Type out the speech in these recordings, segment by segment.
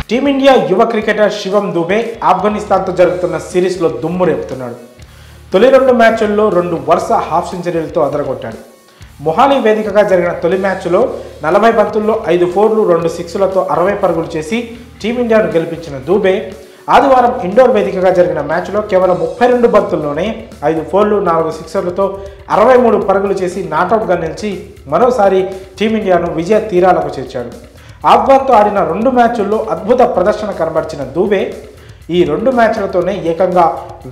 Team India యువ cricketer శివం దూబే ఆఫ్ఘనిస్తాన్తో జరుగుతున్న సిరీస్లో దుమ్ము రేపుతున్నాడు. తొలి 2 మ్యాచ్ల్లో 2 వరుస హాఫ్ సెంచరీలతో అదరగొట్టాడు. మొహాలీ వేదికగా జరిగిన తొలి మ్యాచ్లో 40 బంతుల్లో 5 ఫోర్లు 2 సిక్స్లతో 60 పరుగులు చేసి టీమిండియాను గెలిపించిన దూబే ఆదివారం ఇండోర్ వేదికగా జరిగిన మ్యాచ్లో కేవలం 32 బంతుల్లోనే 5 ఫోర్లు 4 సిక్సర్లతో 63 పరుగులు చేసి నాటౌట్గా నిలిచి మరోసారి టీమిండియాను విజయ తీరాలకు చేర్చాడు. ఆఫ్ఘన్తో ఆడిన 2 మ్యాచ్ల్లో అద్భుత ప్రదర్శన కనబర్చిన దూబే ఈ 2 మ్యాచ్లతోనే ఏకంగా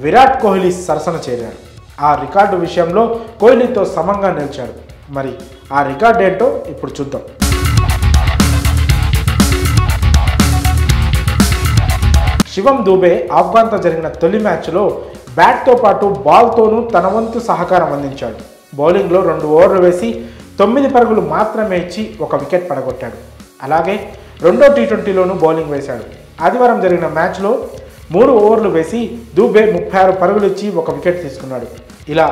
విరాట్ కోహ్లీ సరసన చేరాడు. ఆ రికార్డు విషయంలో కోహ్లీతో సమంగా నిలిచాడు. మరి ఆ రికార్డు ఏంటో ఇప్పుడు చూద్దాం. శివం దూబే ఆఫ్ఘన్తో జరిగిన తొలి మ్యాచ్లో బ్యాట్తో పాటు బాల్తోనూ తన వంతు సహకారం అందించాడు. బౌలింగ్లో 2 ఓవర్లు వేసి 9 పరుగులు మాత్రమే ఇచ్చి 1 వికెట్ పడగొట్టాడు. అలాగే రెండో టీ20లోనూ బౌలింగ్ వేశాడు. ఆదివారం జరిగిన మ్యాచ్లో 3 ఓవర్లు వేసి దూబే 36 పరుగులు ఇచ్చి 1 వికెట్ తీసుకున్నాడు. ఇలా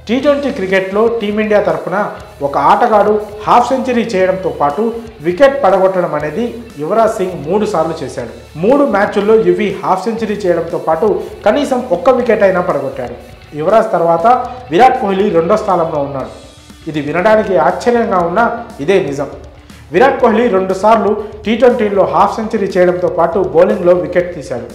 టీ20 క్రికెట్లో టీమిండియా తరఫున ఒక ఆటగాడు హాఫ్ సెంచరీ చేయడంతో పాటు వికెట్ పడగొట్టడం అనేది యువరాజ్ సింగ్ 3 సార్లు చేశాడు. 3 మ్యాచ్ల్లో యువి హాఫ్ సెంచరీ చేయడంతో పాటు కనీసం 1 వికెట్ అయినా పడగొట్టాడు. యువరాజ్ తర్వాత విరాట్ కోహ్లీ 2వ స్థానంలో ఉన్నాడు. ఇది వినడానికి ఆశ్చర్యంగా ఉన్నా ఇదే నిజం. విరాట్ కోహ్లీ 2 సార్లు టీ20లో హాఫ్ సెంచరీ చేయడంతో పాటు బౌలింగ్లో వికెట్ తీశాడు.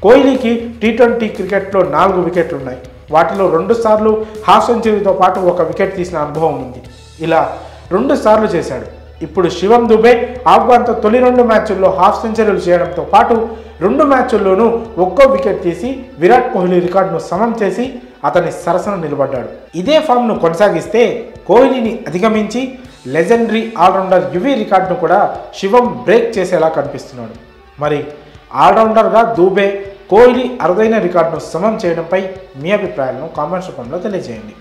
కోహ్లీకి టీ20 క్రికెట్లో 4 వికెట్లున్నాయి. వాటిలో 2 సార్లు హాఫ్ సెంచరీతో పాటు 1 వికెట్ తీసిన అనుభవం ఉంది. ఇలా 2 సార్లు చేశాడు. ఇప్పుడు శివం దూబే ఆఫ్ఘన్తో తొలి 2 మ్యాచ్ల్లో హాఫ్ సెంచరీలు చేయడంతో పాటు 2 మ్యాచ్ల్లోనూ 1 వికెట్ తీసి విరాట్ కోహ్లీ రికార్డును సమం చేసి అతని సరసన నిలబడ్డాడు. ఇదే ఫామ్ను కొనసాగిస్తే కోహ్లీని అధిగమించి లెజెండరీ ఆల్రౌండర్ యువి రికార్డును కూడా శివం బ్రేక్ చేసేలా కనిపిస్తున్నాడు. మరి ఆల్రౌండర్గా దూబే కోహ్లీ అరుదైన రికార్డును సమం చేయడంపై మీ అభిప్రాయాలను కామెంట్స్ రూపంలో తెలియజేయండి.